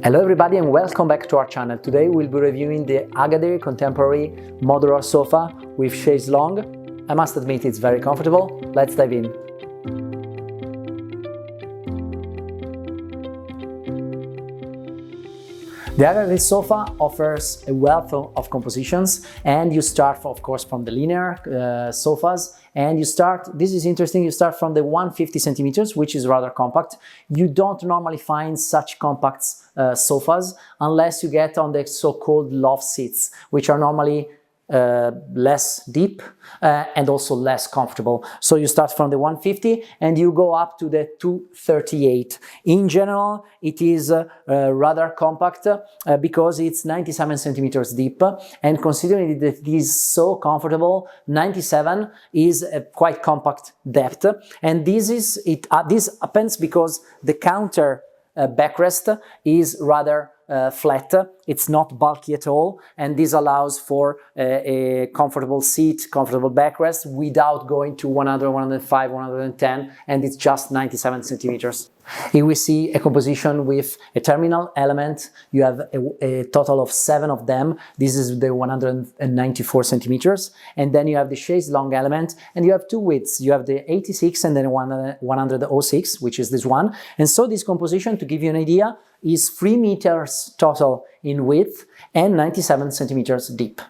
Hello everybody and welcome back to our channel. Today we'll be reviewing the Agadir contemporary modular sofa with chaise-longue. I must admit it's very comfortable. Let's dive in. The Agadir sofa offers a wealth of compositions, and you start, of course, from the linear sofas, and this is interesting, you start from the 150 centimeters, which is rather compact. You don't normally find such compact sofas unless you get on the so-called love seats, which are normally less deep and also less comfortable. So you start from the 150 and you go up to the 238. In general, it is rather compact because it's 97 centimeters deep, and considering that it is so comfortable, 97 is a quite compact depth. And this happens because the counter backrest is rather flat, it's not bulky at all, and this allows for a comfortable seat, comfortable backrest without going to 100, 105, 110, and it's just 97 centimeters. Here we see a composition with a terminal element. You have a total of 7 of them. This is the 194 centimeters, and then you have the chaise-longue element, and you have two widths. You have the 86 and then 106, which is this one. And so this composition, to give you an idea, is 3 meters total in width and 97 centimeters deep.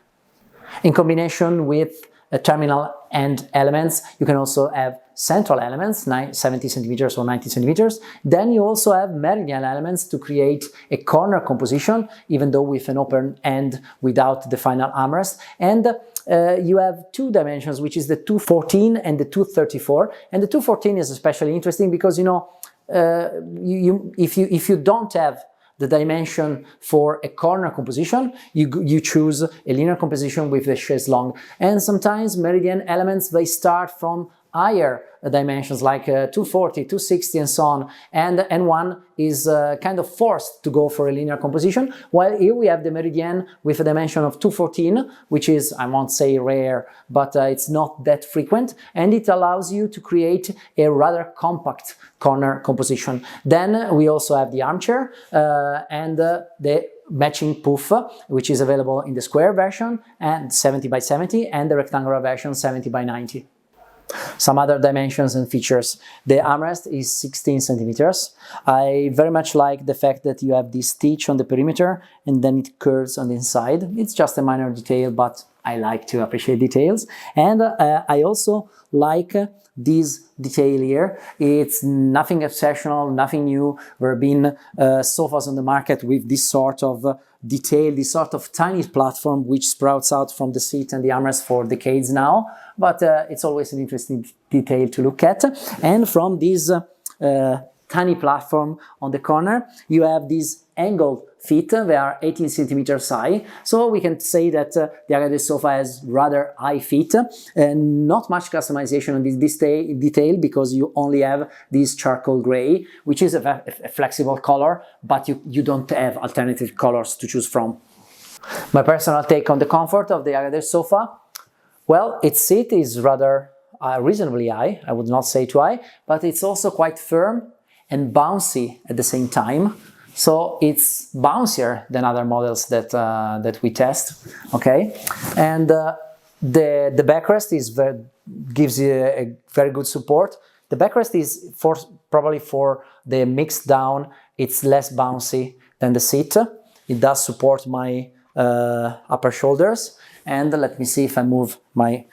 In combination with terminal end elements, you can also have central elements, 70 centimeters or 90 centimeters. Then you also have meridienne elements to create a corner composition, even though with an open end without the final armrest. And you have 2 dimensions, which is the 214 and the 234. And the 214 is especially interesting because, you know, if you don't have the dimension for a corner composition, you choose a linear composition with the chaise-longue. And sometimes meridienne elements, they start from higher dimensions like 240, 260 and so on, and one is kind of forced to go for a linear composition, while here we have the meridienne with a dimension of 214, which is, I won't say rare, but it's not that frequent, and it allows you to create a rather compact corner composition. Then we also have the armchair and the matching pouffe, which is available in the square version and 70 by 70 and the rectangular version 70 by 90. Some other dimensions and features. The armrest is 16 centimeters. I very much like the fact that you have this stitch on the perimeter and then it curves on the inside. It's just a minor detail, but I like to appreciate details. And I also like this detail here. It's nothing exceptional, nothing new. There have been sofas on the market with this sort of detail, this sort of tiny platform which sprouts out from the seat and the armrest for decades now, but it's always an interesting detail to look at. And from this tiny platform on the corner, you have these angled feet. They are 18 centimeters high, so we can say that the Agadir sofa has rather high feet, and not much customization on this detail because you only have this charcoal gray, which is a flexible color, but you don't have alternative colors to choose from. My personal take on the comfort of the Agadir sofa: well, its seat is rather reasonably high, I would not say too high, but it's also quite firm and bouncy at the same time. So it's bouncier than other models that we test, okay? And the backrest gives you a very good support. The backrest is probably for the mixed down, it's less bouncy than the seat. It does support my upper shoulders. And let me see if I move my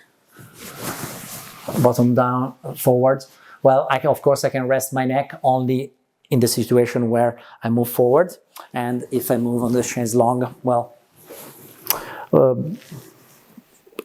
bottom down forward. Well, of course I can rest my neck only in the situation where I move forward, and if I move on the chaise-longue, well,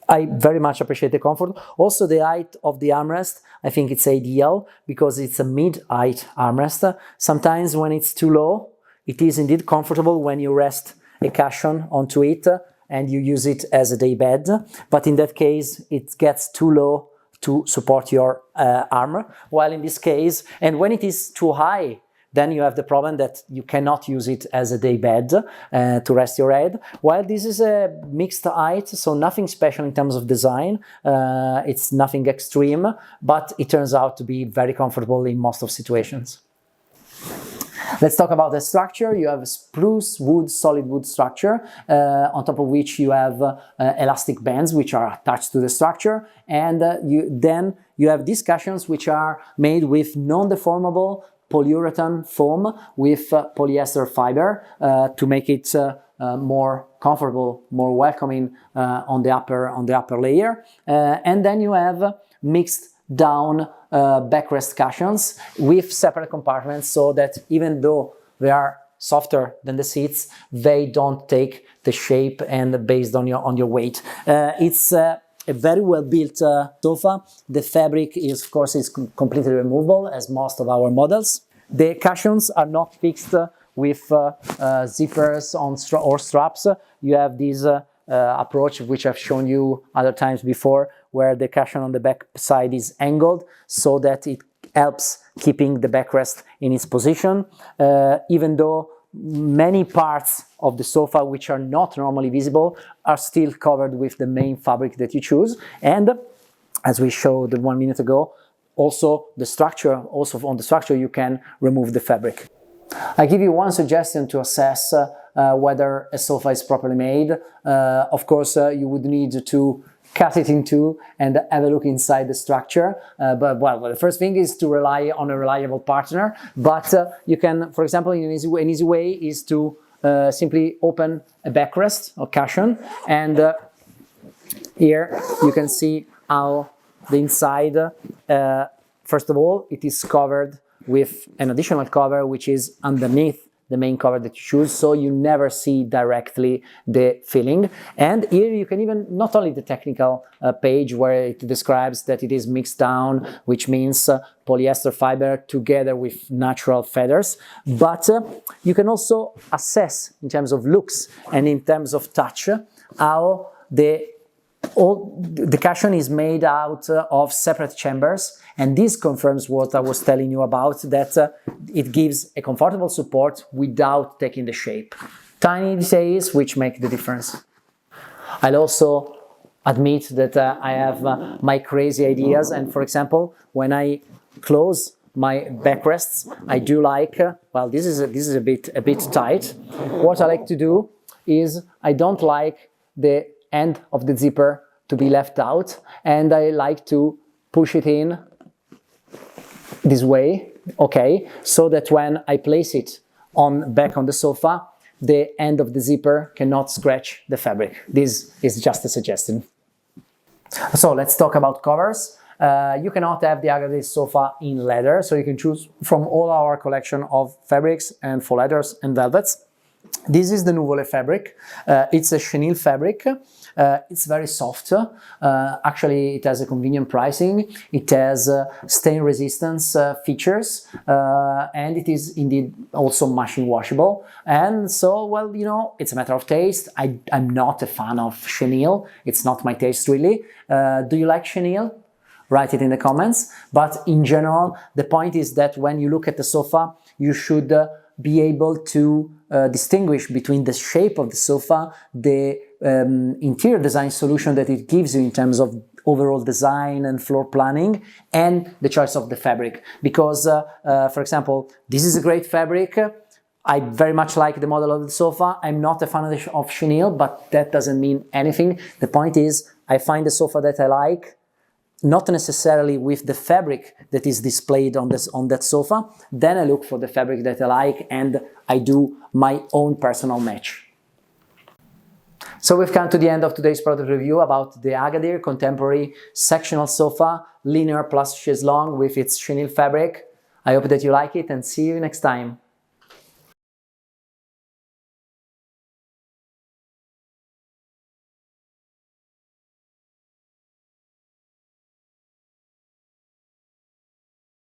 I very much appreciate the comfort. Also the height of the armrest, I think it's ideal because it's a mid-height armrest. Sometimes when it's too low, it is indeed comfortable when you rest a cushion onto it and you use it as a day bed, but in that case it gets too low to support your arm, while in this case, and when it is too high, then you have the problem that you cannot use it as a day bed to rest your head. While this is a mixed height, so nothing special in terms of design, it's nothing extreme, but it turns out to be very comfortable in most of situations. Let's talk about the structure. You have a spruce wood, solid wood structure, on top of which you have elastic bands which are attached to the structure, and then you have these cushions which are made with non-deformable polyurethane foam with polyester fiber to make it more comfortable, more welcoming on the upper layer, and then you have mixed down backrest cushions with separate compartments, so that even though they are softer than the seats, they don't take the shape and based on your weight. It's a very well built sofa. The fabric is, of course, completely removable, as most of our models. The cushions are not fixed with zippers or straps. You have this approach which I've shown you other times before, where the cushion on the back side is angled so that it helps keeping the backrest in its position, even though many parts of the sofa which are not normally visible are still covered with the main fabric that you choose. And as we showed 1 minute ago, also on the structure you can remove the fabric. I give you one suggestion to assess whether a sofa is properly made. Of course, you would need to cut it in two and have a look inside the structure. But the first thing is to rely on a reliable partner. But you can, for example, an easy way is to simply open a backrest or cushion, and here you can see how the inside, first of all, it is covered with an additional cover which is underneath the main cover that you choose, so you never see directly the filling. And here you can even, not only the technical page where it describes that it is mixed down, which means polyester fiber together with natural feathers, but you can also assess in terms of looks and in terms of touch how the cushion is made out of separate chambers, and this confirms what I was telling you about, that it gives a comfortable support without taking the shape. Tiny details which make the difference. I'll also admit that I have my crazy ideas, and for example, when I close my backrests, I do like, well, this is a bit tight. What I like to do is I don't like the end of the zipper to be left out, and I like to push it in this way, okay, so that when I place it back on the sofa, the end of the zipper cannot scratch the fabric. This is just a suggestion. So let's talk about covers. You cannot have the Agadir sofa in leather, so you can choose from all our collection of fabrics and faux leathers and velvets. This is the Nuvole fabric. It's a chenille fabric. It's very soft. Actually, it has a convenient pricing. It has stain resistance features, and it is indeed also machine washable. And so, well, you know, it's a matter of taste. I'm not a fan of chenille. It's not my taste, really. Do you like chenille? Write it in the comments. But in general, the point is that when you look at the sofa, you should be able to distinguish between the shape of the sofa, the interior design solution that it gives you in terms of overall design and floor planning, and the choice of the fabric. Because, for example, this is a great fabric. I very much like the model of the sofa. I'm not a fan of chenille, but that doesn't mean anything. The point is, I find the sofa that I like, not necessarily with the fabric that is displayed on that sofa. Then I look for the fabric that I like, and I do my own personal match. So we've come to the end of today's product review about the Agadir contemporary sectional sofa, linear plus chaise-longue with its chenille fabric. I hope that you like it, and see you next time.